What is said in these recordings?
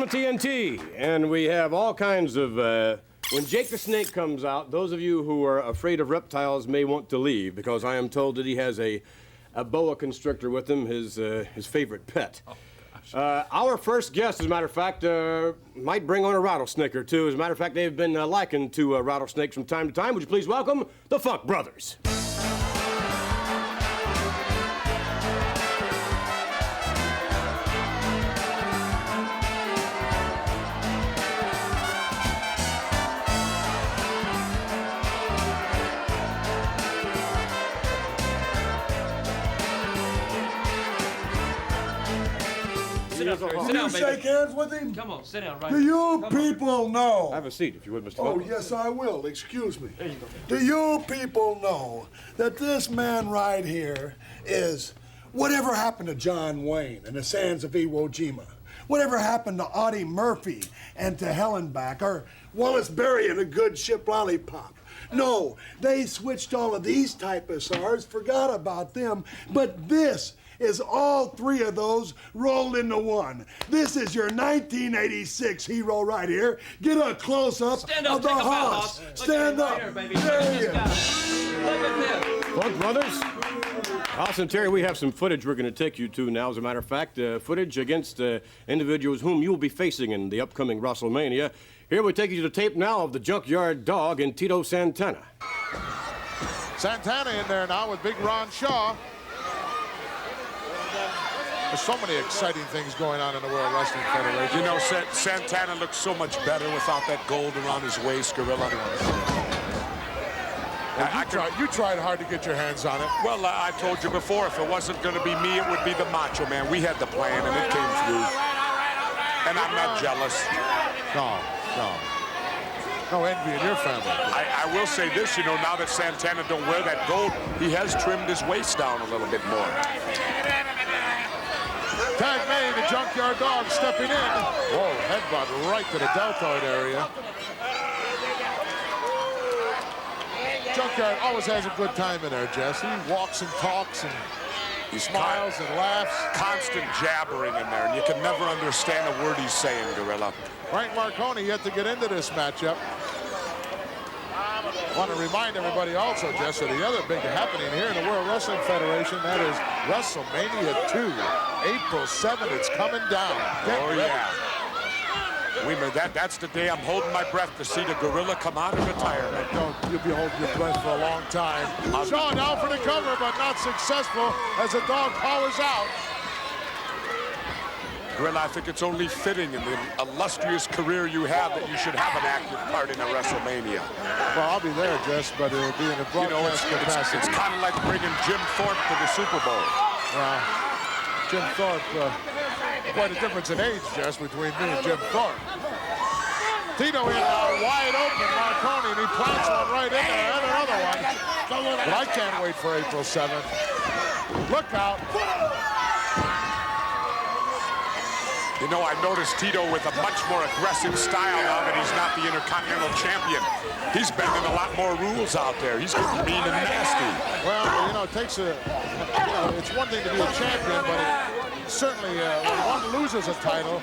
TNT, and we have all kinds of, when Jake the Snake comes out, those of you who are afraid of reptiles may want to leave, because I am told that he has a boa constrictor with him, his favorite pet. Oh, our first guest, as a matter of fact, might bring on a rattlesnake or two. As a matter of fact, they've been likened to rattlesnakes from time to time. Would you please welcome the Funk Brothers? Sit down, baby. Shake hands with him? Come on, sit down, right? Do you people know? Have a seat, if you would, Mr. Oh, Funk. yes, I will. Excuse me. There you go. Do you people know that this man right here is whatever happened to John Wayne and the sands of Iwo Jima? Whatever happened to Audie Murphy and to Hellenbach or Wallace Berry and a good ship Lollipop? No, they switched all of these type of SARS, forgot about them, but this is all three of those rolled into one. This is your 1986 hero right here. Get a close-up of the hoss. Stand up. Here, baby. There you go. Look at this. Funk Brothers, Hoss and Terry, we have some footage we're going to take you to now. As a matter of fact, footage against individuals whom you will be facing in the upcoming WrestleMania. Here we take you to the tape now of the Junkyard Dog and Tito Santana. Santana in there now with Big Ron Shaw. There's so many exciting things going on in the World Wrestling Federation. You know, Santana looks so much better without that gold around his waist, Gorilla. You tried hard to get your hands on it. Well, I told you before, if it wasn't going to be me, it would be the Macho Man. We had the plan, and it came through. And I'm not jealous. No envy in your family. I will say this, you know, now that Santana don't wear that gold, he has trimmed his waist down a little bit more. Tag made, the Junkyard Dog stepping in. Whoa, headbutt right to the deltoid area. Junkyard always has a good time in there, Jess. He walks and talks and he smiles and laughs. Constant jabbering in there, and you can never understand a word he's saying, Gorilla. Frank Marconi yet to get into this matchup. Want to remind everybody also, Jess, of the other big happening here in the World Wrestling Federation. That is WrestleMania 2, April 7th. It's coming down. Get ready. Yeah. That's the day I'm holding my breath to see the Gorilla come out of retirement. You'll be holding your breath for a long time. Shaw down for the cover, but not successful as the dog powers out. Gorilla, I think it's only fitting in the illustrious career you have that you should have an active part in a WrestleMania. Well, I'll be there, Jess, but it'll be in a broadcast capacity. It's kind of like bringing Jim Thorpe to the Super Bowl. Jim Thorpe, quite a difference in age, Jess, between me and Jim Thorpe. Tito in wide open, Marconi, and he plants one right in there, and another one. But I can't wait for April 7th. Look out. You know, I noticed Tito with a much more aggressive style now that he's not the Intercontinental Champion. He's bending a lot more rules out there. He's getting mean and nasty. Well, you know, it takes it's one thing to be a champion, but it certainly, when one loses a title,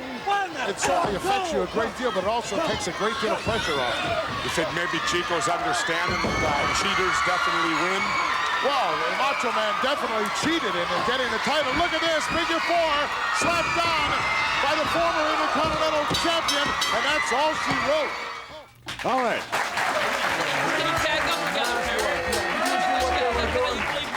it certainly affects you a great deal, but it also takes a great deal of pressure off you. You think maybe Chico's understanding that cheaters definitely win? Well, the Macho Man definitely cheated in getting the title. Look at this, figure four, slapped down by the former Intercontinental Champion, and that's all she wrote. All right. Can you tag them together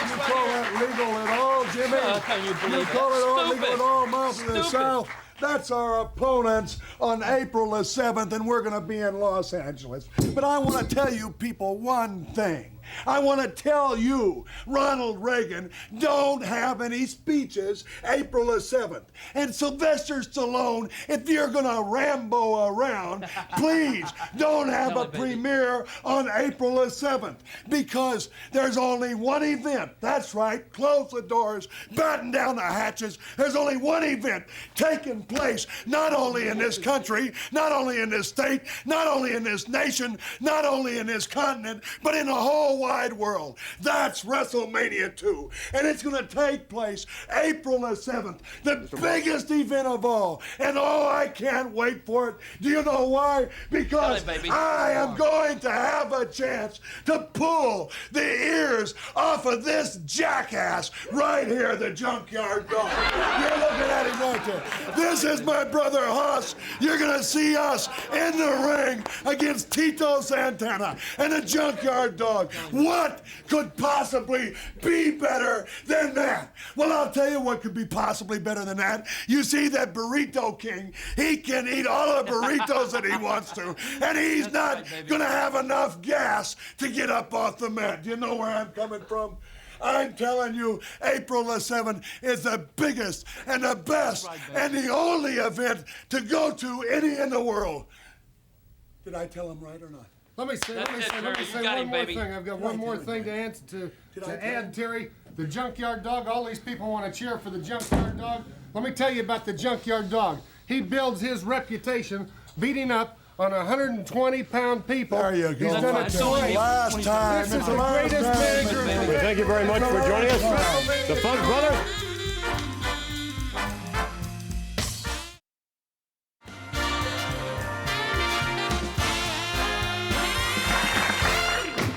You call that legal at all, Jimmy? Can you believe You call it all Stupid. legal at all, Mouth of the Stupid. South? That's our opponents on April the 7th, and we're going to be in Los Angeles. But I want to tell you people one thing. I want to tell you, Ronald Reagan don't have any speeches April the 7th. And Sylvester Stallone, if you're going to Rambo around, please don't have a premiere on April the 7th, because there's only one event. That's right, close the doors, batten down the hatches. There's only one event taking place, not only in this country, not only in this state, not only in this nation, not only in this continent, but in the whole whole wide world. That's WrestleMania 2. And it's going to take place April the 7th, the biggest event of all. And oh, I can't wait for it. Do you know why? Because I am going to have a chance to pull the ears off of this jackass right here, the Junkyard Dog. You're looking at him right there. This is my brother Hoss. You're going to see us in the ring against Tito Santana and the Junkyard Dog. What could possibly be better than that? Well, I'll tell you what could be possibly better than that. You see that Burrito King, he can eat all the burritos that he wants to, and he's not going to have enough gas to get up off the mat. Do you know where I'm coming from? I'm telling you, April the 7th is the biggest and the best and the only event to go to any in the world. Did I tell him right or not? Let me say one more thing. I've got one more thing to answer to add, Terry. The Junkyard Dog, all these people want to cheer for the Junkyard Dog. Let me tell you about the Junkyard Dog. He builds his reputation beating up on 120-pound people. There you go. He's done it twice. Last time. This is the greatest manager in the Well, thank you very much for joining us. The Funk Brothers.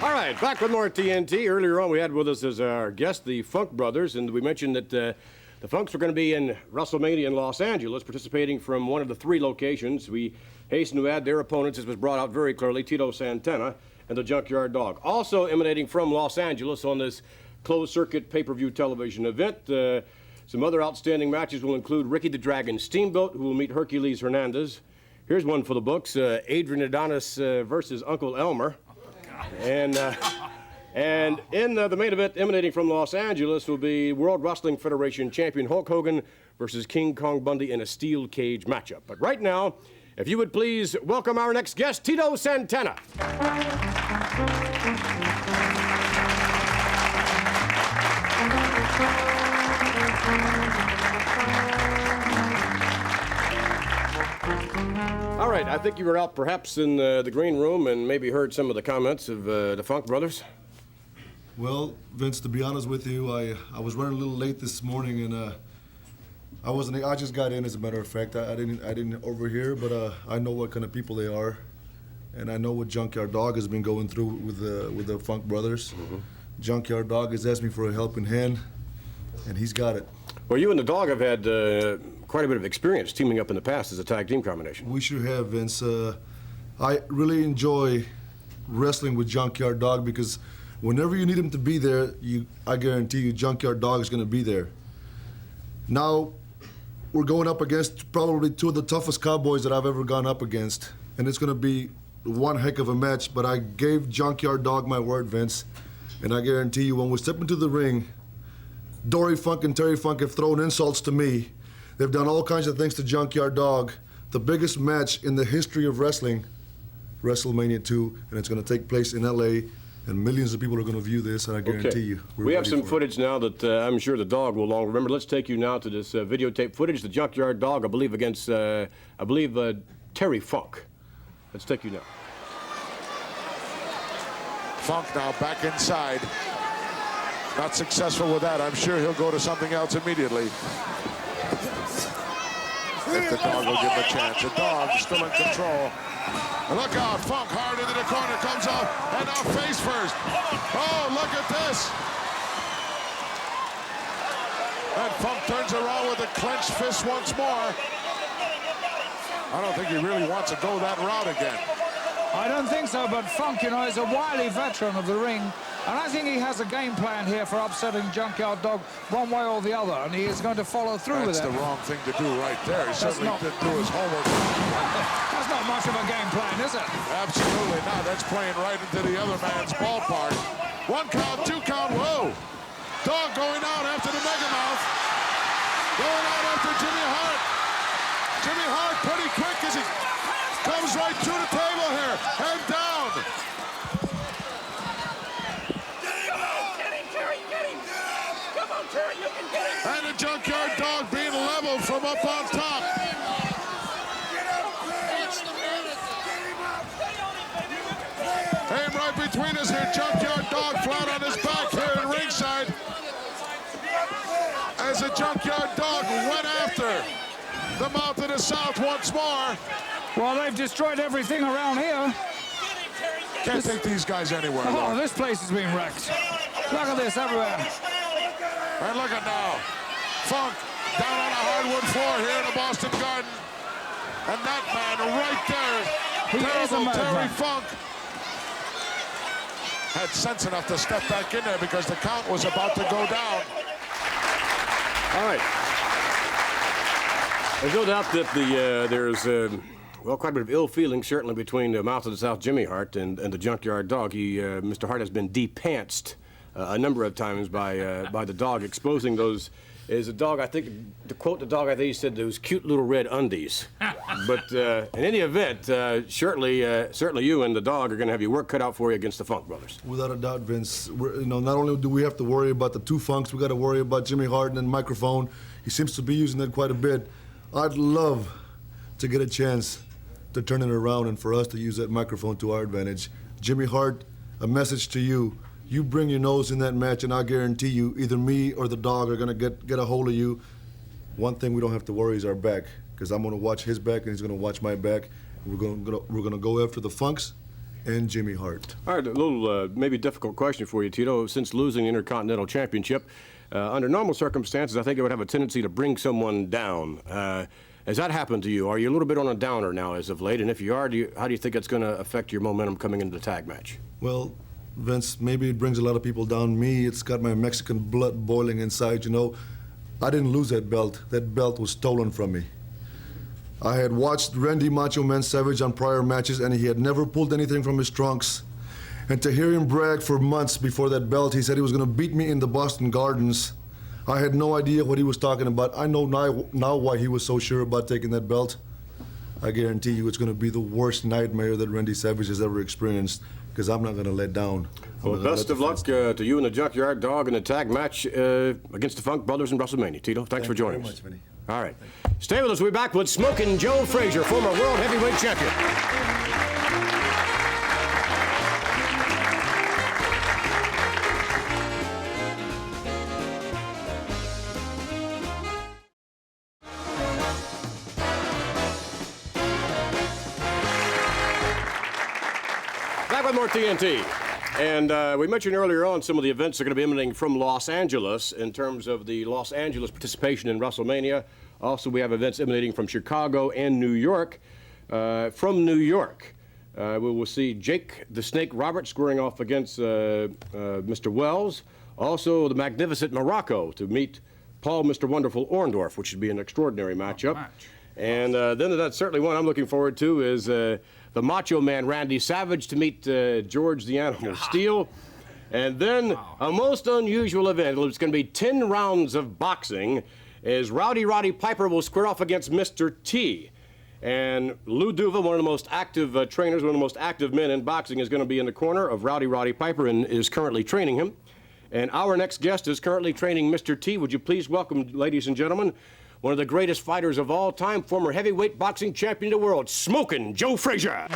All right, back with more TNT. Earlier on, we had with us as our guest the Funk Brothers, and we mentioned that the Funks are going to be in WrestleMania in Los Angeles, participating from one of the 3 locations. We hasten to add their opponents, as was brought out very clearly, Tito Santana and the Junkyard Dog. Also emanating from Los Angeles on this closed-circuit pay-per-view television event. Some other outstanding matches will include Ricky the Dragon Steamboat, who will meet Hercules Hernandez. Here's one for the books, Adrian Adonis versus Uncle Elmer. And in the main event emanating from Los Angeles will be World Wrestling Federation champion Hulk Hogan versus King Kong Bundy in a steel cage matchup. But right now, if you would please welcome our next guest, Tito Santana. All right, I think you were out perhaps in the green room and maybe heard some of the comments of the Funk Brothers. Well, Vince, to be honest with you, I was running a little late this morning, and I just got in. As a matter of fact, I didn't overhear, but I know what kind of people they are, and I know what Junkyard Dog has been going through with the Funk Brothers. Mm-hmm. Junkyard Dog has asked me for a helping hand, and he's got it. Well, you and the Dog have had quite a bit of experience teaming up in the past as a tag team combination. We sure have, Vince. I really enjoy wrestling with Junkyard Dog because whenever you need him to be there, I guarantee you Junkyard Dog is going to be there. Now, we're going up against probably 2 of the toughest cowboys that I've ever gone up against, and it's going to be one heck of a match, but I gave Junkyard Dog my word, Vince, and I guarantee you when we step into the ring, Dory Funk and Terry Funk have thrown insults to me. They've done all kinds of things to Junkyard Dog. The biggest match in the history of wrestling, WrestleMania 2, and it's going to take place in L.A., and millions of people are going to view this, and I guarantee you. We have some footage now that I'm sure the Dog will long remember. Let's take you now to this videotape footage. The Junkyard Dog, I believe, against, Terry Funk. Let's take you now. Funk now back inside. Not successful with that. I'm sure he'll go to something else immediately. If the Dog will give him a chance. The Dog still in control. Look out, Funk hard into the corner, comes off, and now face first. Oh, look at this. And Funk turns around with a clenched fist once more. I don't think he really wants to go that route again. I don't think so, but Funk, you know, is a wily veteran of the ring, and I think he has a game plan here for upsetting Junkyard Dog one way or the other, and he is going to follow through with it. That's the wrong thing to do right there. He certainly didn't do his homework. That's not much of a game plan, is it? Absolutely not. That's playing right into the other man's ballpark. 1 count, 2 count, whoa. Dog going out after the Mega Mouth. Going out after Jimmy Hart. Jimmy Hart pretty quick as he comes right to the table here and down. Get him, Terry, get him! Come on, Terry, you can get him! And the Junkyard Dog being leveled from up on top. Aim right between between us here. Junkyard Dog flat on his back here in ringside. As the Junkyard Dog went after the Mouth of the South once more. Well, they've destroyed everything around here. Can't take these guys anywhere. Oh, this place has been wrecked. Look at this everywhere. And look at now. Funk down on a hardwood floor here in the Boston Garden. And that man right there, terrible Terry Funk, had sense enough to step back in there because the count was about to go down. All right. There's no doubt that there's well, quite a bit of ill feeling certainly between the Mouth of the South, Jimmy Hart, and the Junkyard Dog. Mr. Hart has been de-pantsed a number of times by the dog, exposing those. Is a dog, I think, to quote the dog, I think he said those cute little red undies. But in any event, certainly you and the dog are going to have your work cut out for you against the Funk Brothers. Without a doubt, Vince. Not only do we have to worry about the two Funks, we got to worry about Jimmy Hart and the microphone. He seems to be using that quite a bit. I'd love to get a chance to turn it around and for us to use that microphone to our advantage. Jimmy Hart, a message to you. You bring your nose in that match, and I guarantee you, either me or the dog are gonna get a hold of you. One thing we don't have to worry is our back, because I'm gonna watch his back, and he's gonna watch my back. We're gonna go after the Funks and Jimmy Hart. All right, a little maybe difficult question for you, Tito. Since losing the Intercontinental Championship, under normal circumstances, I think it would have a tendency to bring someone down. Has that happened to you? Are you a little bit on a downer now as of late? And if you are, how do you think it's going to affect your momentum coming into the tag match? Well, Vince, maybe it brings a lot of people down. Me, it's got my Mexican blood boiling inside, you know. I didn't lose that belt. That belt was stolen from me. I had watched Randy Macho Man Savage on prior matches, and he had never pulled anything from his trunks. And to hear him brag for months before that belt, he said he was going to beat me in the Boston Gardens. I had no idea what he was talking about. I know now why he was so sure about taking that belt. I guarantee you it's going to be the worst nightmare that Randy Savage has ever experienced, because I'm not going to let down. Well, best of luck to you and the Junkyard Dog in the tag match against the Funk Brothers in WrestleMania. Tito, thanks for joining us. Vinny. All right. Stay with us. We'll be back with Smokin Joe Frazier, former World Heavyweight Champion. Back with more TNT. And we mentioned earlier on some of the events that are going to be emanating from Los Angeles in terms of the Los Angeles participation in WrestleMania. Also, we have events emanating from Chicago and New York. From New York, we will see Jake the Snake Roberts squaring off against Mr. Wells. Also, the magnificent Morocco to meet Paul Mr. Wonderful Orndorff, which should be an extraordinary matchup. And then that's certainly one I'm looking forward to is the Macho Man Randy Savage to meet George the Animal Steele. And then a most unusual event. It's going to be 10 rounds of boxing as Roddy Piper will square off against Mr. T. And Lou Duva, one of the most active trainers, one of the most active men in boxing, is going to be in the corner of Roddy Piper and is currently training him. And our next guest is currently training Mr. T. Would you please welcome, ladies and gentlemen, one of the greatest fighters of all time, former heavyweight boxing champion of the world, Smokin Joe Frazier.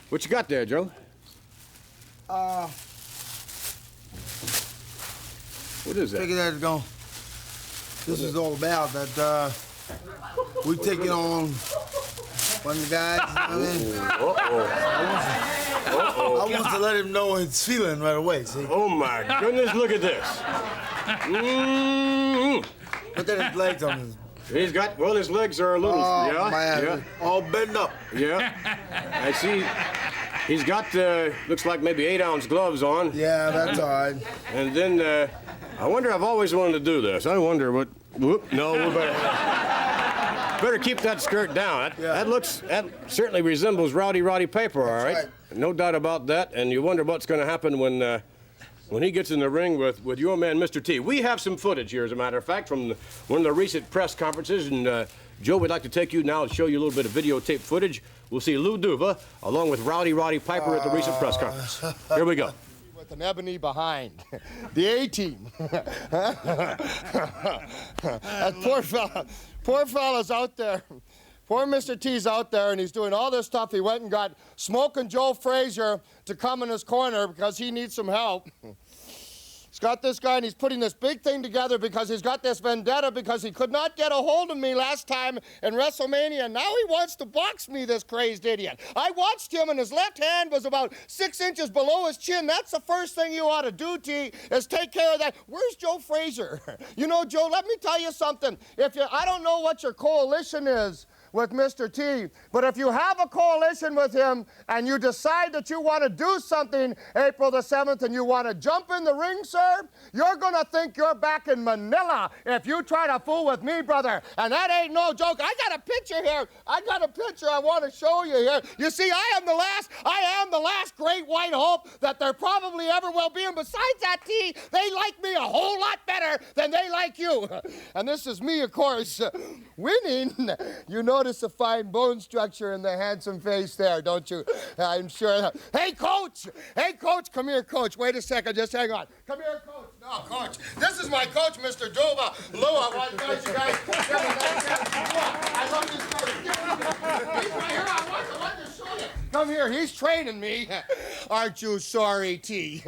What you got there, Joe? What is that? Figure that go. This is all about that we taking on one of the guys. I want to let him know his feeling right away. See? Oh my goodness! Look at this. Put that his legs on his. He's got, well, his legs are a little, man. All bent up. Yeah. I see. He's got, looks like maybe 8-ounce gloves on. Yeah, that's all right. And then, I wonder, I've always wanted to do this. I wonder what, whoop, no, we better keep that skirt down. That certainly resembles Roddy Piper, all right? That's right. No doubt about that, and you wonder what's going to happen when he gets in the ring with your man, Mr. T. We have some footage here, as a matter of fact, from one of the recent press conferences, and Joe, we'd like to take you now and show you a little bit of videotape footage. We'll see Lou Duva along with Roddy Piper at the recent press conference. Here we go. With an ebony behind, the A-team. That poor fella's out there. Poor Mr. T's out there, and he's doing all this stuff. He went and got Smokin Joe Frazier to come in his corner because he needs some help. He's got this guy, and he's putting this big thing together because he's got this vendetta because he could not get a hold of me last time in WrestleMania, and now he wants to box me, this crazed idiot. I watched him, and his left hand was about 6 inches below his chin. That's the first thing you ought to do, T, is take care of that. Where's Joe Frazier? You know, Joe, let me tell you something. I don't know what your coalition is with Mr. T, but if you have a coalition with him and you decide that you want to do something April the 7th and you want to jump in the ring, sir, you're going to think you're back in Manila if you try to fool with me, brother. And that ain't no joke. I got a picture here. I got a picture I want to show you here. You see, I am the last great white hope that there probably ever will be. And besides that, T, they like me a whole lot better than they like you. And this is me, of course, winning. You notice the fine bone structure in the handsome face there, don't you? I'm sure. Hey, Coach! Hey, Coach, come here, Coach. Wait a second, just hang on. Come here, Coach. No, Coach. This is my coach, Mr. Duva. Lou, I want to you guys. I love this coach. He's right here. I want to show you. Come here, he's training me. Aren't you sorry, T?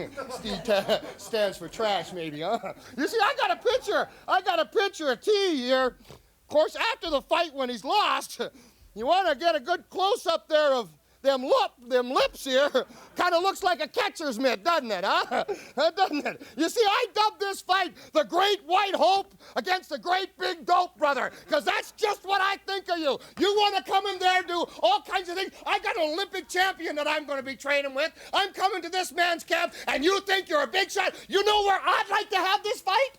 Stands for trash, maybe, huh? You see, I got a picture of T here. Of course, after the fight when he's lost, you want to get a good close-up there of them lips here. Kind of looks like a catcher's mitt, doesn't it, huh? Doesn't it? You see, I dubbed this fight the Great White Hope against the Great Big Dope, brother, because that's just what I think of you. You want to come in there and do all kinds of things. I got an Olympic champion that I'm going to be training with. I'm coming to this man's camp, and you think you're a big shot. You know where I'd like to have this fight?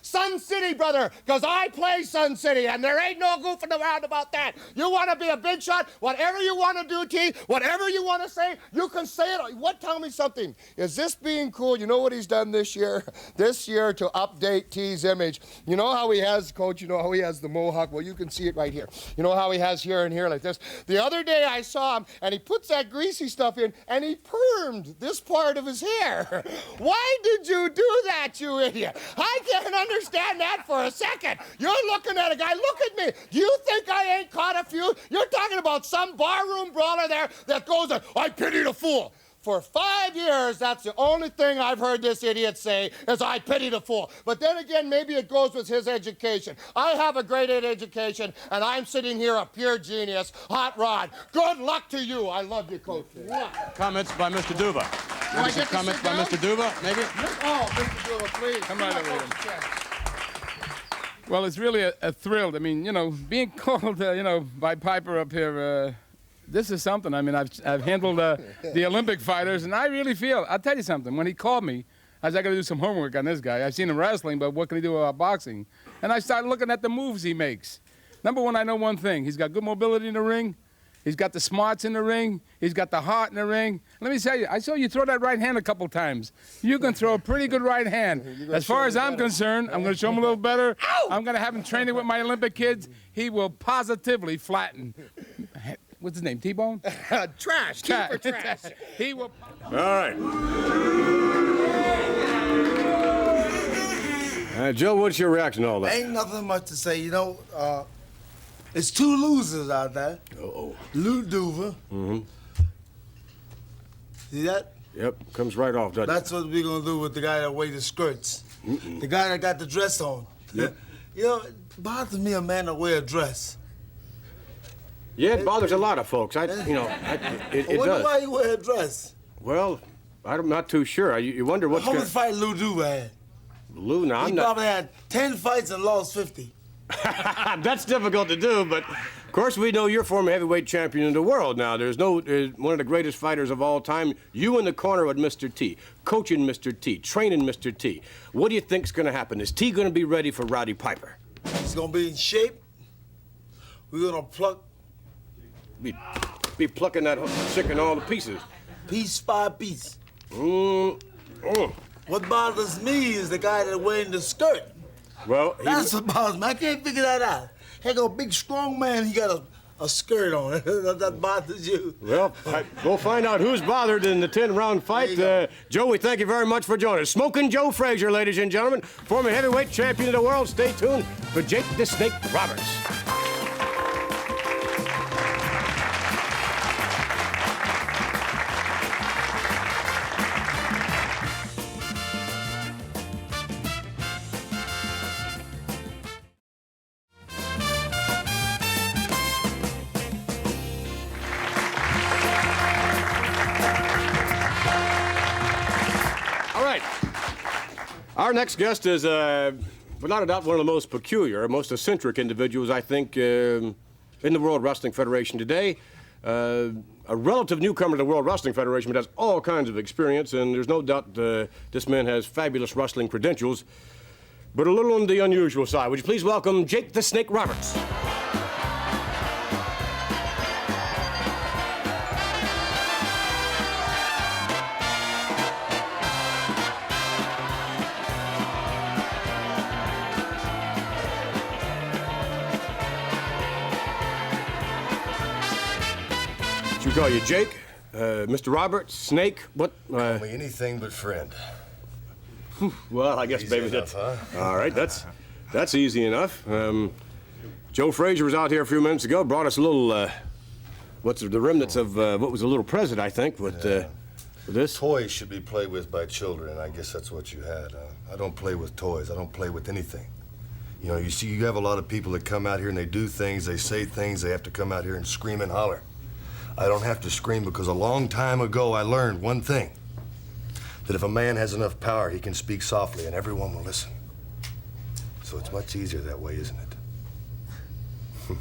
Sun City, brother, because I play Sun City, and there ain't no goofing around about that. You want to be a big shot, whatever you want to do, T, whatever you want to say, you can say it. Tell me something. Is this being cool? You know what he's done this year? This year to update T's image. You know how he has, Coach, you know how he has the mohawk? Well, you can see it right here. You know how he has here and here like this? The other day I saw him, and he puts that greasy stuff in, and he permed this part of his hair. Why did you do that, you idiot? I can't understand that for a second. You're looking at a guy, look at me. Do you think I ain't caught a few? You're talking about some barroom brawler there that goes, I pity the fool. For 5 years, that's the only thing I've heard this idiot say is I pity the fool. But then again, maybe it goes with his education. I have a grade 8 education, and I'm sitting here a pure genius. Hot Rod, good luck to you. I love you, Coach. Comments by Mr. Duva. Maybe some comments by Mr. Duva, maybe? Oh, Mr. Duva, please. Come right over here. Well, it's really a thrill. I mean, you know, being called, by Piper up here, this is something. I mean, I've handled the Olympic fighters, and I really feel, I'll tell you something, when he called me, I said, I got to do some homework on this guy. I've seen him wrestling, but what can he do about boxing? And I started looking at the moves he makes. Number one, I know one thing. He's got good mobility in the ring. He's got the smarts in the ring. He's got the heart in the ring. Let me tell you, I saw you throw that right hand a couple times. You can throw a pretty good right hand. As far as I'm concerned, I'm going to show him a little better. I'm going to have him training with my Olympic kids. He will positively flatten. What's his name, T-Bone? Trash. T for trash. He will. All right. Joe, what's your reaction to all that? Ain't nothing much to say. You know, it's two losers out there. Uh-oh. Lou Duva. Mm-hmm. See that? Yep, comes right off, doesn't it? That's what we're going to do with the guy that wears the skirts. The guy that got the dress on. Yep. You know, it bothers me a man that wear a dress. Yeah, it bothers a lot of folks. It Wonder does. why you wear a dress? Well, I'm not too sure. You wonder what's How going much fight Lou Duva had? Lou, now, He I'm not... probably had 10 fights and lost 50. That's difficult to do, but of course we know you're former heavyweight champion in the world now. There's one of the greatest fighters of all time. You in the corner with Mr. T, coaching Mr. T, training Mr. T. What do you think's going to happen? Is T going to be ready for Roddy Piper? He's going to be in shape. We're going to pluck. Be plucking that chicken all to pieces. piece by piece. What bothers me is the guy that's wearing the skirt. Well, that's what bothers me. I can't figure that out. Heck, a big, strong man, he got a skirt on. That bothers you. Well, we'll find out who's bothered in the 10-round fight. Joe, we thank you very much for joining us. Smokin Joe Frazier, ladies and gentlemen, former heavyweight champion of the world. Stay tuned for Jake the Snake Roberts. Our next guest is, without a doubt, one of the most peculiar, most eccentric individuals, I think, in the World Wrestling Federation today. A relative newcomer to the World Wrestling Federation, but has all kinds of experience, and there's no doubt this man has fabulous wrestling credentials, but a little on the unusual side. Would you please welcome Jake the Snake Roberts? We call you Jake, Mr. Roberts, Snake, what? Call me anything but friend. Well, I guess, Easy baby, enough, that's all right. That's easy enough. Joe Frazier was out here a few minutes ago, brought us a little, what's the remnants of what was a little present, I think, with this. Toys should be played with by children. I guess that's what you had. I don't play with toys. I don't play with anything. You know, you see, you have a lot of people that come out here and they do things, they say things, they have to come out here and scream and holler. I don't have to scream because a long time ago I learned one thing, that if a man has enough power, he can speak softly and everyone will listen. So it's much easier that way, isn't it?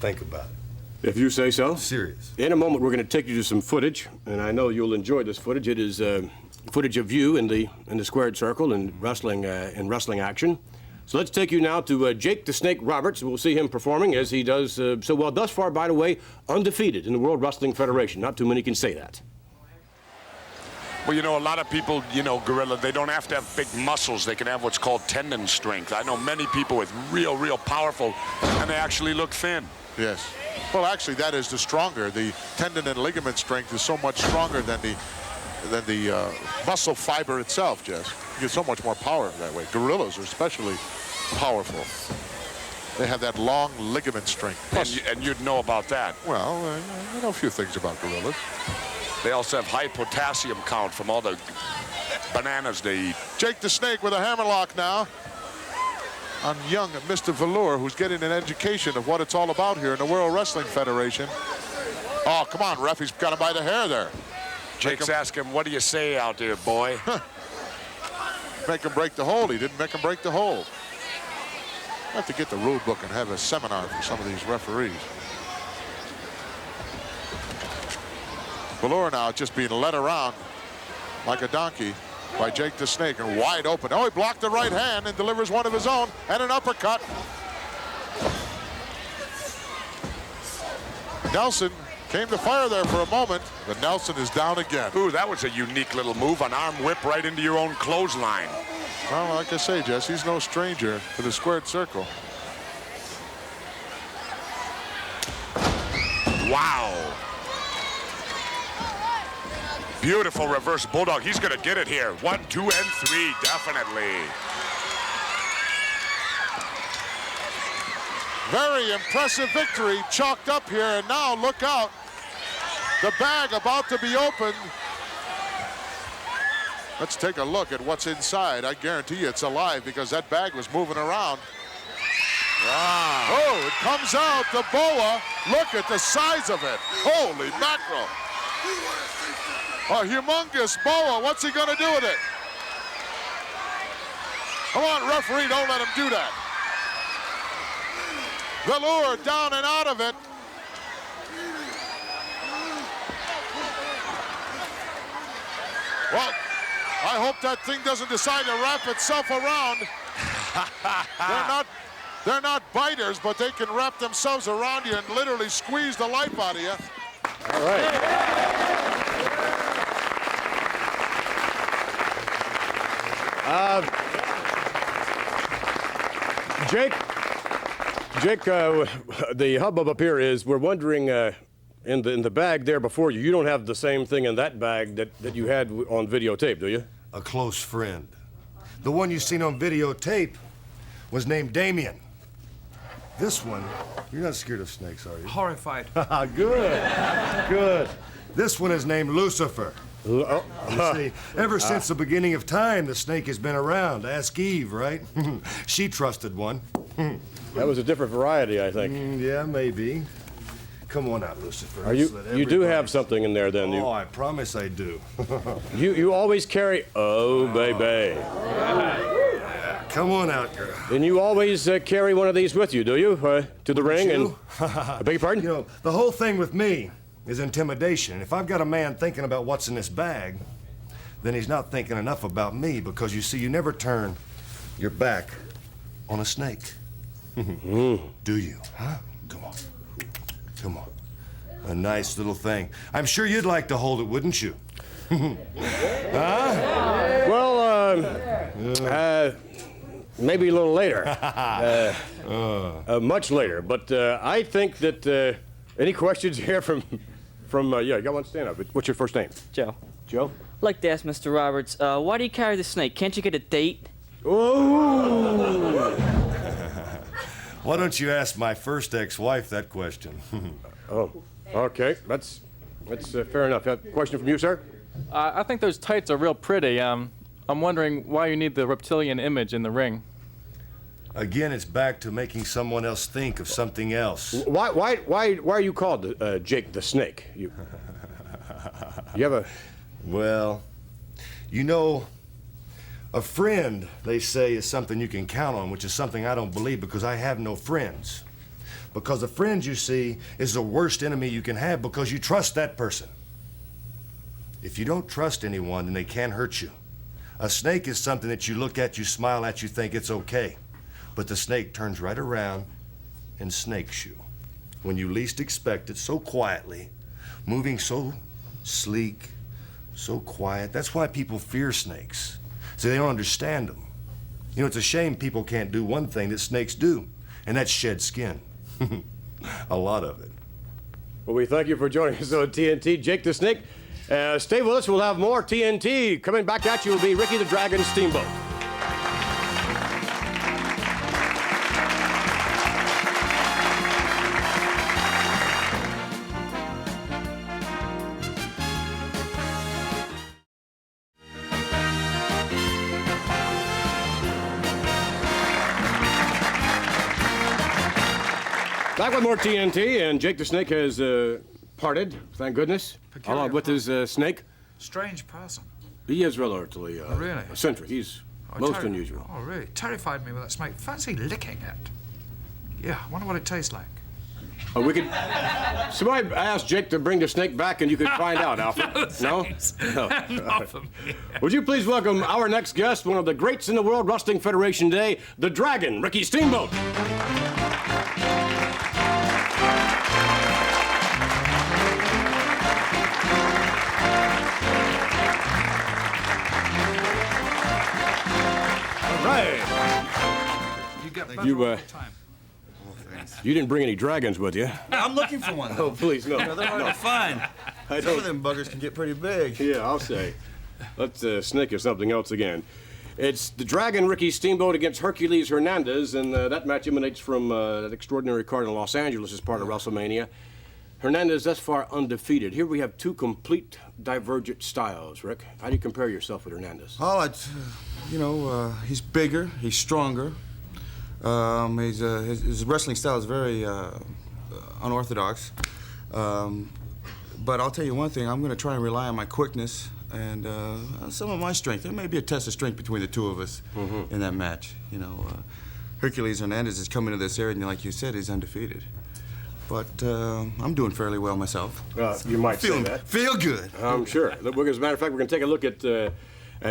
Think about it. If you say so. Serious. In a moment, we're going to take you to some footage, and I know you'll enjoy this footage. It is footage of you in the squared circle in wrestling action. So let's take you now to Jake the Snake Roberts. We'll see him performing as he does so well thus far, by the way, undefeated in the World Wrestling Federation. Not too many can say that. Well, you know, a lot of people, you know, Gorilla, they don't have to have big muscles. They can have what's called tendon strength. I know many people with real powerful, and they actually look thin. Yes. Well, actually, that is the stronger. The tendon and ligament strength is so much stronger than the muscle fiber itself, Jess. You get so much more power that way. Gorillas are especially powerful. They have that long ligament strength. Plus, and you'd know about that. Well, I know a few things about gorillas. They also have high potassium count from all the bananas they eat. Jake the Snake with a hammerlock now on young Mr. Velour, who's getting an education of what it's all about here in the World Wrestling Federation. Oh, come on, ref. He's got him by the hair there. Jake's asking, what do you say out there, boy? Make him break the hold. He didn't make him break the hold. I have to get the rule book and have a seminar for some of these referees. Velour now just being led around like a donkey by Jake the Snake, and wide open. Oh, he blocked the right hand and delivers one of his own and an uppercut. Nelson came to fire there for a moment, but Nelson is down again. Ooh, that was a unique little move, an arm whip right into your own clothesline. Well, like I say, Jess, he's no stranger to the squared circle. Wow. Beautiful reverse bulldog. He's going to get it here. 1, 2, and 3, definitely. Very impressive victory chalked up here, and now look out. The bag about to be opened. Let's take a look at what's inside. I guarantee you it's alive because that bag was moving around. Wow. Oh, it comes out, the boa. Look at the size of it. Holy mackerel. A humongous boa. What's he going to do with it? Come on, referee, don't let him do that. Velour down and out of it. Well, I hope that thing doesn't decide to wrap itself around. They're not biters, but they can wrap themselves around you and literally squeeze the life out of you. All right. Jake, the hubbub up here is we're wondering in the bag there before you don't have the same thing in that bag that you had on videotape, do you? A close friend. The one you seen on videotape was named Damien. This one, you're not scared of snakes, are you? Horrified. Good, good. This one is named Lucifer. You see, ever since the beginning of time, the snake has been around. Ask Eve, right? She trusted one. That was a different variety, I think. Yeah, maybe. Come on out, Lucifer. You do have something in there, then? Oh, I promise I do. You always carry... Oh, baby. Come on out, girl. And you always carry one of these with you, do you? To the ring and... I beg your pardon? You know, the whole thing with me is intimidation. If I've got a man thinking about what's in this bag, then he's not thinking enough about me because, you see, you never turn your back on a snake. Do you? Huh? Come on. Come on. A nice little thing. I'm sure you'd like to hold it, wouldn't you? Huh? Well, maybe a little later. Much later. But I think that... any questions here from yeah, you got one, stand up. What's your first name? Joe. Joe? I'd like to ask Mr. Roberts, why do you carry the snake? Can't you get a date? Oh! Why don't you ask my first ex-wife that question? Oh, okay. That's fair enough. Question from you, sir? I think those tights are real pretty. I'm wondering why you need the reptilian image in the ring. Again, it's back to making someone else think of something else. Why are you called Jake the Snake? You have a... Well, you know, a friend, they say, is something you can count on, which is something I don't believe because I have no friends. Because a friend, you see, is the worst enemy you can have because you trust that person. If you don't trust anyone, then they can't hurt you. A snake is something that you look at, you smile at, you think it's okay. But the snake turns right around and snakes you. When you least expect it, so quietly, moving so sleek, so quiet. That's why people fear snakes. So they don't understand them. You know, it's a shame people can't do one thing that snakes do, and that's shed skin. A lot of it. Well, we thank you for joining us on TNT. Jake the Snake. Stay with us. We'll have more TNT. Coming back at you will be Ricky the Dragon Steamboat. Back with more TNT, and Jake the Snake has parted, thank goodness, along with his snake. Strange person. He is relatively really? eccentric. He's most unusual. Oh, really? Terrified me with that snake. Fancy licking it. Yeah, I wonder what it tastes like. We could... Somebody asked Jake to bring the snake back, and you could find out, Alfred. No? Not for me. Would you please welcome our next guest, one of the greats in the World Wrestling Federation today, the Dragon, Ricky Steamboat. You didn't bring any dragons with you. I'm looking for one, though. Oh, please, no. They're hard to find. Some of them buggers can get pretty big. Yeah, I'll say. Let's snake or something else again. It's the Dragon Ricky Steamboat against Hercules Hernandez, and that match emanates from that extraordinary card in Los Angeles as part of WrestleMania. Hernandez thus far undefeated. Here we have two complete divergent styles, Rick. How do you compare yourself with Hernandez? Oh, he's bigger, he's stronger. His wrestling style is very unorthodox. But I'll tell you one thing, I'm going to try and rely on my quickness and some of my strength. There may be a test of strength between the two of us in that match. You know, Hercules Hernandez is coming to this area, and like you said, he's undefeated. But I'm doing fairly well myself. You might say that. Feel good. I'm sure. As a matter of fact, we're going to take a look at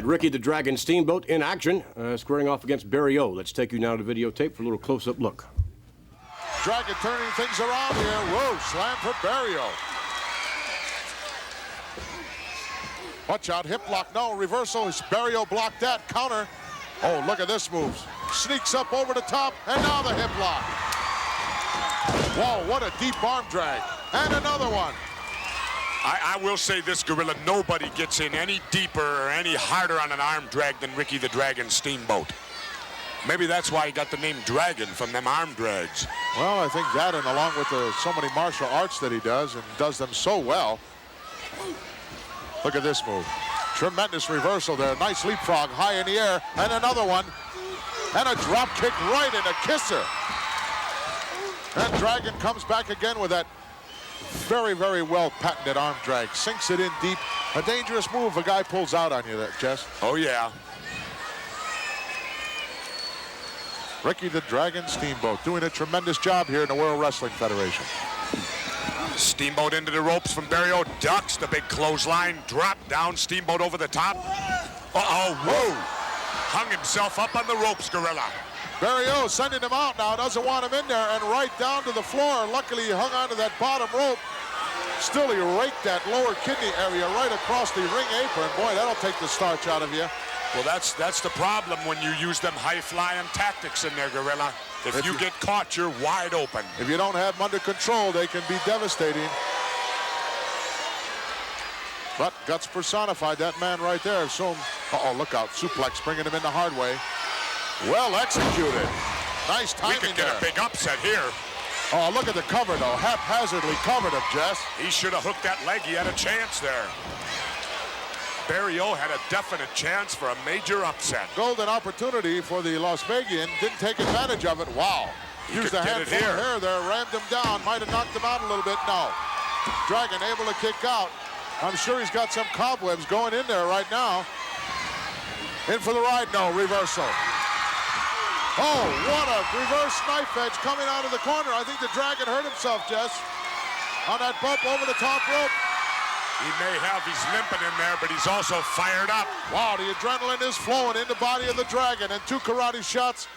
Ricky the Dragon Steamboat in action, squaring off against Barry O. Let's take you now to videotape for a little close-up look. Dragon turning things around here. Whoa, slam for Barry O. Watch out, hip lock, no, reversal. Barry O blocked that, counter. Oh, look at this move. Sneaks up over the top, and now the hip lock. Whoa, what a deep arm drag. And another one. I will say this, Gorilla, nobody gets in any deeper or any harder on an arm drag than Ricky the Dragon Steamboat. Maybe that's why he got the name Dragon, from them arm drags. Well, I think that, and along with so many martial arts that he does, and does them so well. Look at this move. Tremendous reversal there. Nice leapfrog high in the air, and another one. And a drop kick right and a kisser. And Dragon comes back again with that very, very well patented arm drag. Sinks it in deep. A dangerous move a guy pulls out on you there, Jess. Oh, yeah. Ricky the Dragon Steamboat doing a tremendous job here in the World Wrestling Federation. Steamboat into the ropes from Barrio. Ducks the big clothesline. Drop down. Steamboat over the top. Uh-oh, whoa. Hung himself up on the ropes, Gorilla. Barrio sending him out now. Doesn't want him in there, and right down to the floor. Luckily, he hung onto that bottom rope. Still, he raked that lower kidney area right across the ring apron. Boy, that'll take the starch out of you. Well, that's the problem when you use them high-flying tactics in there, Gorilla. If you get caught, you're wide open. If you don't have them under control, they can be devastating. But guts personified, that man right there. So, uh-oh, look out. Suplex bringing him in the hard way. Well executed. Nice timing there. We could get a big upset here. Oh, look at the cover, though. Haphazardly covered him, Jess. He should have hooked that leg. He had a chance there. Barrio had a definite chance for a major upset. Golden opportunity for the Las Vegas. Didn't take advantage of it. Wow. Used a handful of hair there, rammed him down. Might have knocked him out a little bit. No. Dragon able to kick out. I'm sure he's got some cobwebs going in there right now. In for the ride. No, reversal. Oh, what a reverse knife edge coming out of the corner. I think the Dragon hurt himself, Jess, on that bump over the top rope. He may have, he's limping in there, but he's also fired up. Wow, the adrenaline is flowing in the body of the Dragon, and 2 karate shots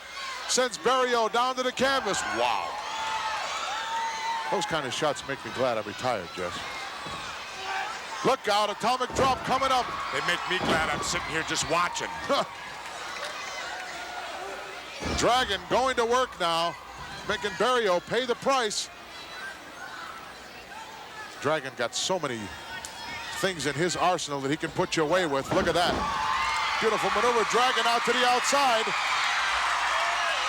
sends Barrio down to the canvas. Wow. Those kind of shots make me glad I'm retired, Jess. Look out, atomic drop coming up. They make me glad I'm sitting here just watching. Dragon going to work now, making Barrio pay the price. Dragon got so many things in his arsenal that he can put you away with. Look at that. Beautiful maneuver. Dragon out to the outside.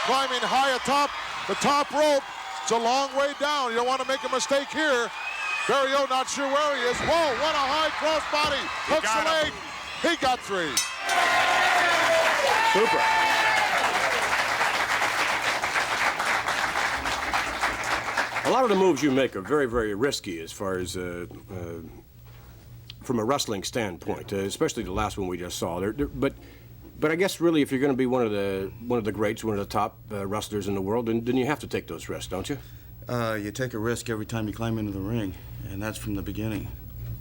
Climbing high atop the top rope. It's a long way down. You don't want to make a mistake here. Barrio not sure where he is. Whoa, what a high crossbody. Hooks the leg. He got 3. Super. A lot of the moves you make are very, very risky as far as from a wrestling standpoint, especially the last one we just saw. But I guess really, if you're going to be one of the greats, one of the top wrestlers in the world, then you have to take those risks, don't you? You take a risk every time you climb into the ring, and that's from the beginning.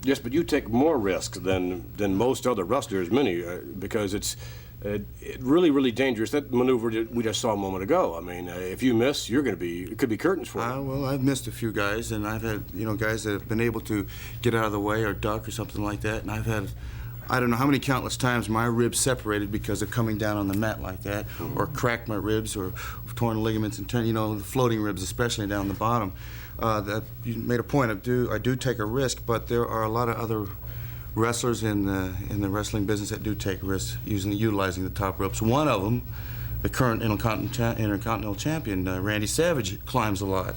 Yes, but you take more risks than most other wrestlers, many, because it's really, really dangerous. That maneuver that we just saw a moment ago. I mean, if you miss, it could be curtains for you. Well, I've missed a few guys, and I've had, guys that have been able to get out of the way or duck or something like that, and I've had, I don't know how many countless times my ribs separated because of coming down on the mat like that, or cracked my ribs, or torn ligaments and the floating ribs, especially down the bottom. That you made a point. I do take a risk, but there are a lot of other wrestlers in the wrestling business that do take risks utilizing the top ropes. One of them, the current Intercontinental Champion, Randy Savage, climbs a lot.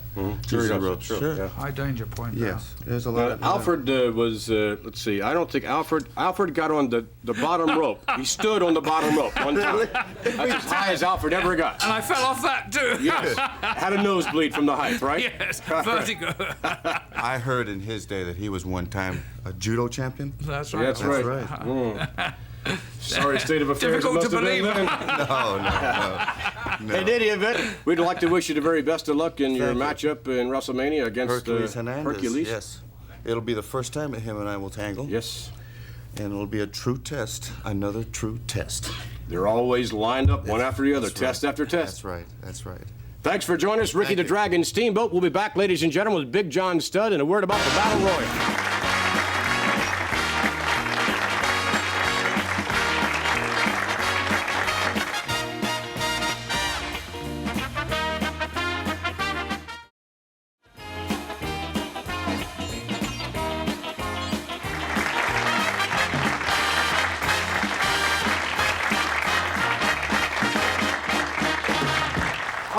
Sure, ropes. Sure. Yeah. High danger point. Yes, there's a lot. Alfred was, let's see, I don't think Alfred got on the bottom rope. He stood on the bottom rope one time. That's as high as Alfred ever got. And I fell off that too. Yes. Had a nosebleed from the height, right? Yes, vertigo. I heard in his day that he was one time a judo champion. That's right. That's right. Sorry state of affairs. Difficult to believe. No. In any event, we'd like to wish you the very best of luck in your matchup in WrestleMania against Hercules Hernandez. Hercules. Yes. It'll be the first time that him and I will tangle. Yes. And it'll be a true test, another true test. They're always lined up one after the other, test after test. That's right. Thanks for joining us, Ricky the Dragon Steamboat. We'll be back, ladies and gentlemen, with Big John Studd and a word about the Battle Royal.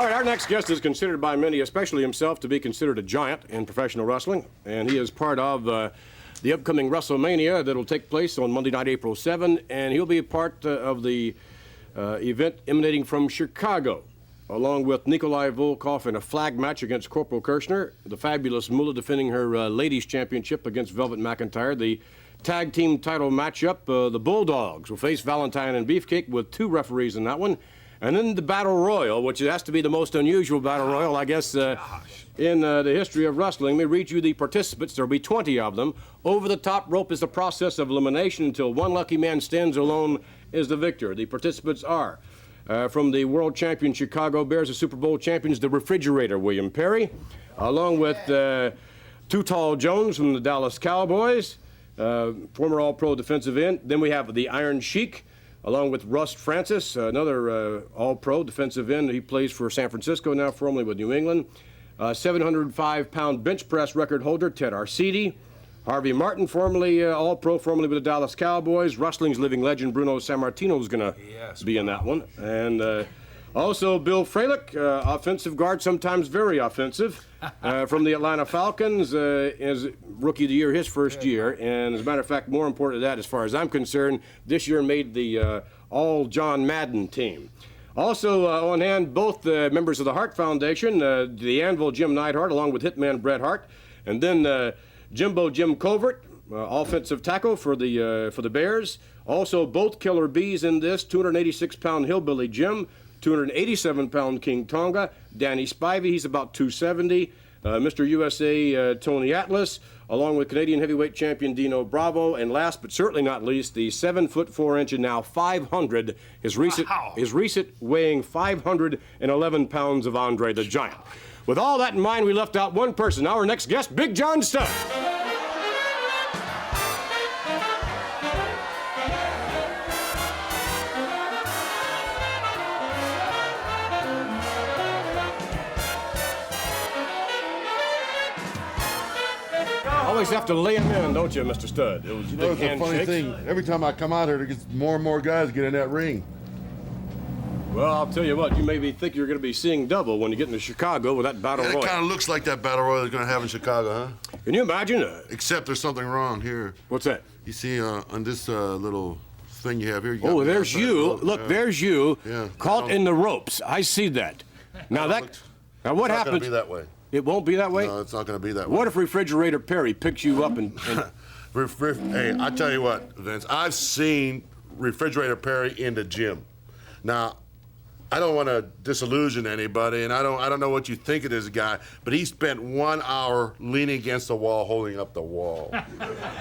All right, our next guest is considered by many, especially himself, to be considered a giant in professional wrestling, and he is part of the upcoming WrestleMania that will take place on Monday night, April 7, and he'll be a part of the event emanating from Chicago, along with Nikolai Volkov in a flag match against Corporal Kirshner, the fabulous Moolah defending her ladies championship against Velvet McIntyre, the tag team title matchup, the Bulldogs will face Valentine and Beefcake with 2 referees in that one. And then the Battle Royal, which has to be the most unusual Battle Royal, I guess, in the history of wrestling. Let me read you the participants. There will be 20 of them. Over the top rope is the process of elimination until one lucky man stands alone is the victor. The participants are from the World Champion Chicago Bears, the Super Bowl champions, the Refrigerator, William Perry, along with Too Tall Jones from the Dallas Cowboys, former All-Pro defensive end. Then we have the Iron Sheik, along with Russ Francis, another All-Pro defensive end. He plays for San Francisco now, formerly with New England. 705-pound bench press record holder, Ted Arcidi. Harvey Martin, formerly All-Pro, formerly with the Dallas Cowboys. Wrestling's living legend, Bruno Sammartino, is going to be in that one. And also Bill Fralick, offensive guard, sometimes very offensive, from the Atlanta Falcons, as Rookie of the Year his first year. And as a matter of fact, more important than that, as far as I'm concerned, this year made the All-John Madden team. Also on hand, both members of the Hart Foundation, the Anvil Jim Neidhart, along with Hitman Bret Hart, and then Jimbo Jim Covert, offensive tackle for the Bears. Also, both Killer Bees in this, 286-pound Hillbilly Jim, 287-pound King Tonga, Danny Spivey, he's about 270, Mr. USA Tony Atlas, along with Canadian heavyweight champion Dino Bravo, and last but certainly not least, the 7'4" and now 500, his recent weighing 511 pounds of Andre the Giant. With all that in mind, we left out one person. Our next guest, Big John Studd. Always have to lay him in, don't you, Mr. Studd? It was That's a funny thing. Every time I come out here, there gets more and more guys get in that ring. Well, I'll tell you what, you maybe think you're going to be seeing double when you get into Chicago with that Battle Royal. It kind of looks like that Battle Royal they're going to have in Chicago, huh? Can you imagine? Except there's something wrong here. What's that? You see on this little thing you have here. Oh, there's you. Look, there's you caught in the ropes. I see that. Now what happens? It's not going to be that way. It won't be that way? No, it's not going to be that way. What if Refrigerator Perry picks you up and... Hey, I tell you what, Vince, I've seen Refrigerator Perry in the gym. Now, I don't want to disillusion anybody, and I don't know what you think of this guy, but he spent 1 hour leaning against the wall, holding up the wall.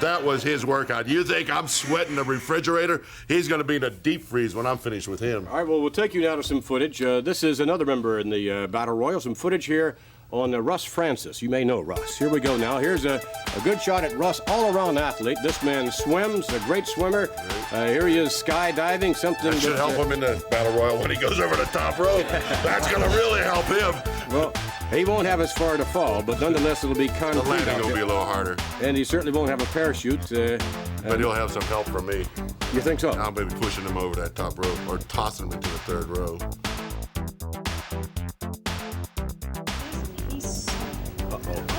That was his workout. You think I'm sweating the refrigerator? He's going to be in a deep freeze when I'm finished with him. All right, well, we'll take you now to some footage. This is another member in the Battle Royal. Some footage here on Russ Francis. You may know Russ. Here we go now. Here's a good shot at Russ, all-around athlete. This man swims, a great swimmer. Here he is skydiving, something that should help him in the Battle Royal when he goes over the top rope. That's going to really help him. Well, he won't have as far to fall, but nonetheless, it'll be concrete. The landing will be a little harder. And he certainly won't have a parachute. But he'll have some help from me. You think so? I'll be pushing him over that top rope or tossing him into the third row.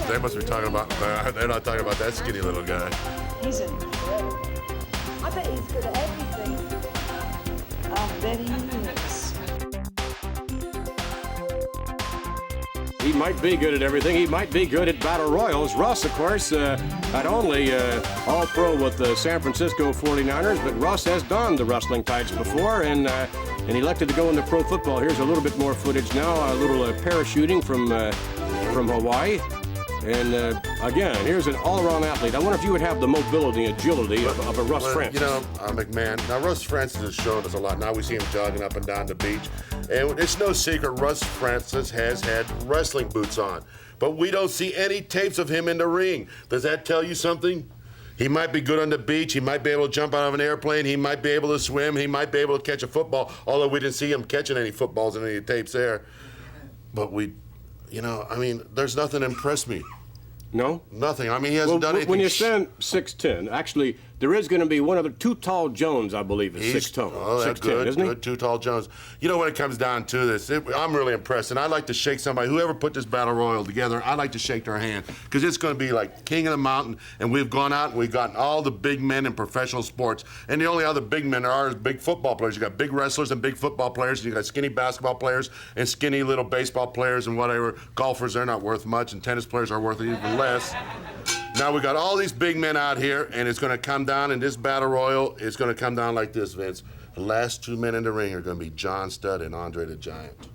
They must be talking about, they're not talking about that skinny little guy. He's incredible. I bet he's good at everything. I bet he is. He might be good at everything. He might be good at Battle Royals. Russ, of course, not only All-Pro with the San Francisco 49ers, but Russ has donned the wrestling tights before and elected to go into pro football. Here's a little bit more footage now, a little parachuting from Hawaii. And again, here's an all-around athlete. I wonder if you would have the mobility and agility of a Russ Francis. You know, McMahon, now Russ Francis has shown us a lot. Now we see him jogging up and down the beach. And it's no secret Russ Francis has had wrestling boots on. But we don't see any tapes of him in the ring. Does that tell you something? He might be good on the beach. He might be able to jump out of an airplane. He might be able to swim. He might be able to catch a football, although we didn't see him catching any footballs in any of the tapes there. But you know, I mean, there's nothing impressed me. No? Nothing. I mean, he hasn't done anything. When you stand 6'10", actually There is going to be one other, Too Tall Jones, I believe, is 6'10", oh, that's 6'10", good, isn't he? Good, Too Tall Jones. You know, when it comes down to this, I'm really impressed, and I'd like to shake somebody, whoever put this battle royal together, I'd like to shake their hand, because it's going to be like King of the Mountain, and we've gone out and we've gotten all the big men in professional sports, and the only other big men there are is big football players. You got big wrestlers and big football players, and you got skinny basketball players and skinny little baseball players and whatever. Golfers, they're not worth much, and tennis players are worth even less. Now we got all these big men out here, and it's going to come down in this battle royal. It's going to come down like this, Vince. The last 2 men in the ring are going to be John Studd and Andre the Giant.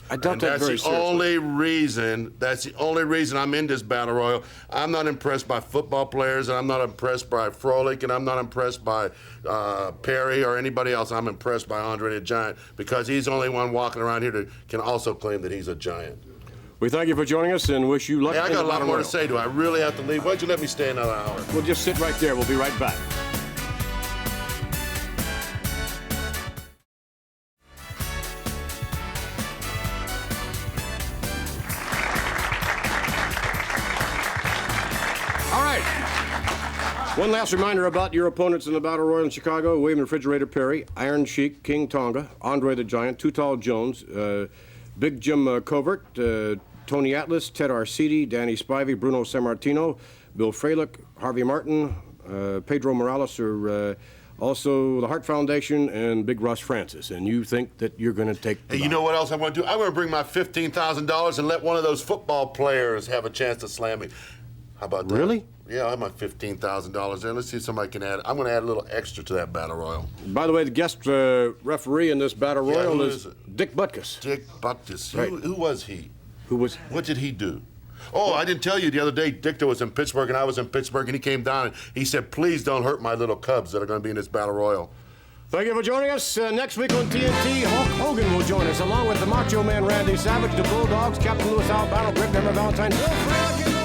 I doubt that very seriously. That's the only reason I'm in this battle royal. I'm not impressed by football players, and I'm not impressed by Froelich, and I'm not impressed by Perry or anybody else. I'm impressed by Andre the Giant, because he's the only one walking around here that can also claim that he's a giant. We thank you for joining us and wish you luck. Hey, I got a lot more to royal. say. Do I really have to leave? Why'd you let me stay another hour? We'll just sit right there. We'll be right back. All right. One last reminder about your opponents in the Battle Royal in Chicago: William Refrigerator Perry, Iron Sheik, King Tonga, Andre the Giant, Too Tall Jones, Big Jim Covert, Tony Atlas, Ted Arcidi, Danny Spivey, Bruno Sammartino, Bill Freilich, Harvey Martin, Pedro Morales are also the Hart Foundation, and Big Russ Francis. And you think that you're going to take the Hey, you know what else I want to do? I'm going to bring my $15,000 and let one of those football players have a chance to slam me. How about that? Really? Yeah, I have my $15,000 there. Let's see if somebody can add. I'm going to add a little extra to that battle royal. By the way, the guest referee in this Battle Royal who is it? Dick Butkus. Dick Butkus. Right. Who was he? What did he do? Oh, I didn't tell you the other day, Dick was in Pittsburgh, and I was in Pittsburgh, and he came down, and he said, please don't hurt my little cubs that are going to be in this battle royal. Thank you for joining us. Next week on TNT, Hulk Hogan will join us, along with the Macho Man Randy Savage, the Bulldogs, Captain Louis Albano, Greg Denver Valentine, Bill Freilich,